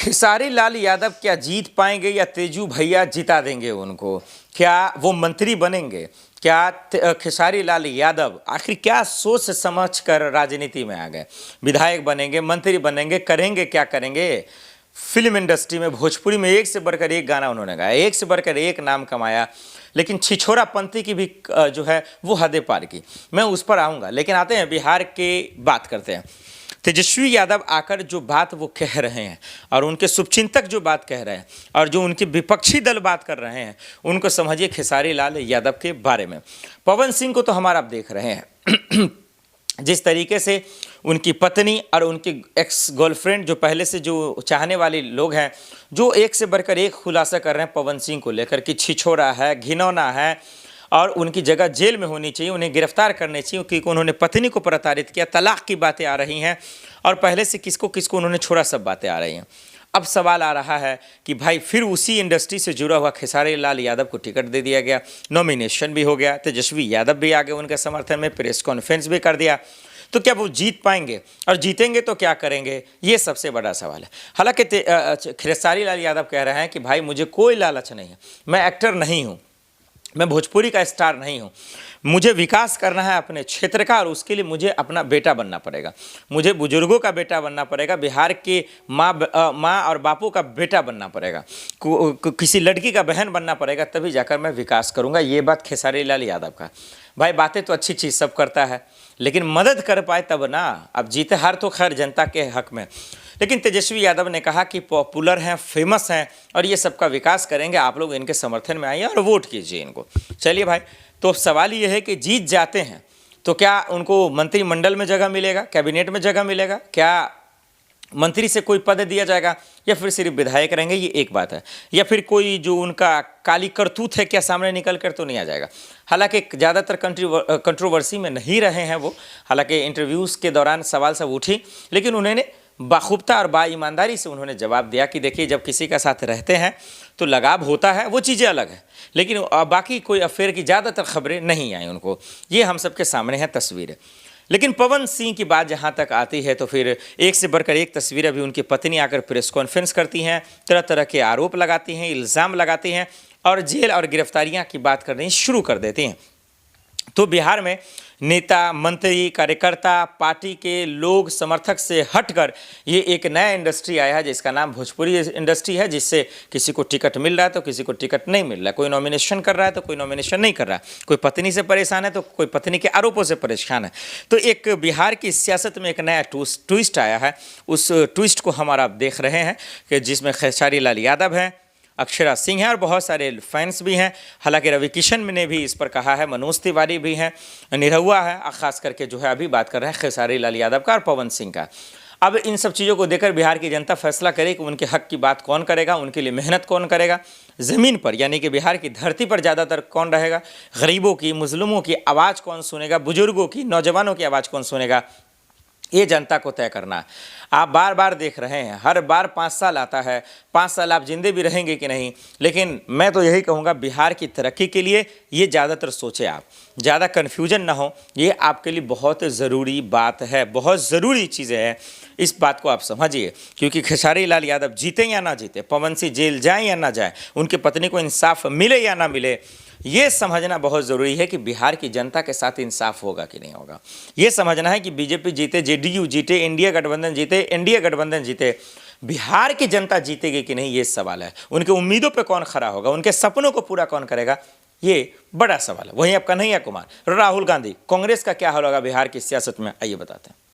खेसारी लाल यादव क्या जीत पाएंगे या तेजू भैया जिता देंगे उनको? क्या वो मंत्री बनेंगे? क्या खेसारी लाल यादव आखिर क्या सोच समझ कर राजनीति में आ गए? विधायक बनेंगे, मंत्री बनेंगे, करेंगे क्या करेंगे? फिल्म इंडस्ट्री में, भोजपुरी में एक से बढ़कर एक गाना उन्होंने गाया, एक से बढ़कर एक नाम कमाया, लेकिन छिछोरापंथी की भी जो है वो हदें पार की। मैं उस पर आऊँगा, लेकिन आते हैं बिहार के, बात करते हैं। तेजस्वी यादव आकर जो बात वो कह रहे हैं और उनके शुभचिंतक जो बात कह रहे हैं और जो उनके विपक्षी दल बात कर रहे हैं, उनको समझिए खेसारी लाल यादव के बारे में। पवन सिंह को तो हमारा आप देख रहे हैं जिस तरीके से उनकी पत्नी और उनकी एक्स गर्लफ्रेंड, जो पहले से जो चाहने वाले लोग हैं, जो एक से बढ़कर एक खुलासा कर रहे हैं पवन सिंह को लेकर कि छिछोरा है, घिनौना है और उनकी जगह जेल में होनी चाहिए, उन्हें गिरफ्तार करनी चाहिए क्योंकि उन्होंने पत्नी को प्रताड़ित किया, तलाक की बातें आ रही हैं और पहले से किसको किसको उन्होंने छोड़ा, सब बातें आ रही हैं। अब सवाल आ रहा है कि भाई फिर उसी इंडस्ट्री से जुड़ा हुआ खेसारी लाल यादव को टिकट दे दिया गया, नॉमिनेशन भी हो गया, तेजस्वी यादव भी आ गए उनके समर्थन में, प्रेस कॉन्फ्रेंस भी कर दिया, तो क्या वो जीत पाएंगे? और जीतेंगे तो क्या करेंगे? ये सबसे बड़ा सवाल है। हालांकि खेसारी लाल यादव कह रहे हैं कि भाई मुझे कोई लालच नहीं है, मैं एक्टर नहीं हूँ, मैं भोजपुरी का स्टार नहीं हूँ, मुझे विकास करना है अपने क्षेत्र का और उसके लिए मुझे अपना बेटा बनना पड़ेगा, मुझे बुजुर्गों का बेटा बनना पड़ेगा, बिहार के माँ और बापू का बेटा बनना पड़ेगा, किसी लड़की का बहन बनना पड़ेगा, तभी जाकर मैं विकास करूँगा। ये बात खेसारी लाल यादव का। भाई बातें तो अच्छी चीज़ सब करता है, लेकिन मदद कर पाए तब ना। अब जीते हार तो खैर जनता के हक में, लेकिन तेजस्वी यादव ने कहा कि पॉपुलर हैं, फेमस हैं और ये सबका विकास करेंगे, आप लोग इनके समर्थन में आइए और वोट कीजिए इनको। चलिए भाई, तो सवाल ये है कि जीत जाते हैं तो क्या उनको मंत्रिमंडल में जगह मिलेगा, कैबिनेट में जगह मिलेगा, क्या मंत्री से कोई पद दिया जाएगा या फिर सिर्फ विधायक रहेंगे? ये एक बात है। या फिर कोई जो उनका काली करतूत है क्या सामने निकल कर तो नहीं आ जाएगा? हालांकि ज़्यादातर कंट्रोवर्सी में नहीं रहे हैं वो, हालांकि इंटरव्यूज़ के दौरान सवाल सब उठी, लेकिन उन्होंने बाखूबता और बाईमानदारी से उन्होंने जवाब दिया कि देखिए जब किसी का साथ रहते हैं तो लगाव होता है, वो चीज़ें अलग है, लेकिन बाकी कोई अफेयर की ज़्यादातर खबरें नहीं आई उनको। ये हम सबके सामने है तस्वीरें। लेकिन पवन सिंह की बात जहाँ तक आती है तो फिर एक से बढ़कर एक तस्वीर अभी उनकी पत्नी आकर प्रेस कॉन्फ्रेंस करती हैं, तरह तरह के आरोप लगाती हैं, इल्ज़ाम लगाती हैं और जेल और गिरफ्तारियाँ की बात करनी शुरू कर देती हैं। तो बिहार में नेता, मंत्री, कार्यकर्ता, पार्टी के लोग, समर्थक से हटकर ये एक नया इंडस्ट्री आया है जिसका नाम भोजपुरी इंडस्ट्री है, जिससे किसी को टिकट मिल रहा है तो किसी को टिकट नहीं मिल रहा है, कोई नॉमिनेशन कर रहा है तो कोई नॉमिनेशन नहीं कर रहा है, कोई पत्नी से परेशान है तो कोई पत्नी के आरोपों से परेशान है। तो एक बिहार की सियासत में एक नया ट्विस्ट आया है। उस ट्विस्ट को हमारा आप देख रहे हैं कि जिसमें खेसारी लाल यादव हैं, अक्षरा सिंह है और बहुत सारे फैंस भी हैं। हालांकि रवि किशन ने भी इस पर कहा है, मनोज तिवारी भी हैं, निरहुआ है, खास करके जो है अभी बात कर रहे हैं खेसारी लाल यादव का और पवन सिंह का। अब इन सब चीज़ों को देखकर बिहार की जनता फैसला करे कि उनके हक की बात कौन करेगा, उनके लिए मेहनत कौन करेगा, ज़मीन पर यानी कि बिहार की धरती पर ज़्यादातर कौन रहेगा, गरीबों की, मुस्लिमों की आवाज़ कौन सुनेगा, बुजुर्गों की, नौजवानों की आवाज़ कौन सुनेगा, ये जनता को तय करना है। आप बार बार देख रहे हैं, हर बार 5 साल आता है, 5 साल आप जिंदे भी रहेंगे कि नहीं, लेकिन मैं तो यही कहूँगा बिहार की तरक्की के लिए ये ज़्यादातर सोचें आप, ज़्यादा कन्फ्यूजन ना हो, ये आपके लिए बहुत ज़रूरी बात है, बहुत ज़रूरी चीज़ें हैं, इस बात को आप समझिए। क्योंकि खेसारी लाल यादव जीते या ना जीते, पवन सिंह जेल जाए या ना जाए, उनकी पत्नी को इंसाफ मिले या ना मिले, ये समझना बहुत ज़रूरी है कि बिहार की जनता के साथ इंसाफ होगा कि नहीं होगा। ये समझना है कि बीजेपी जीते, जेडीयू जीते, इंडिया गठबंधन जीते, एनडीए गठबंधन जीते, बिहार की जनता जीतेगी कि नहीं, ये सवाल है। उनके उम्मीदों पे कौन खड़ा होगा, उनके सपनों को पूरा कौन करेगा, ये बड़ा सवाल है। वहीं अब कन्हैया कुमार, राहुल गांधी, कांग्रेस का क्या हाल होगा बिहार की सियासत में, आइए बताते हैं।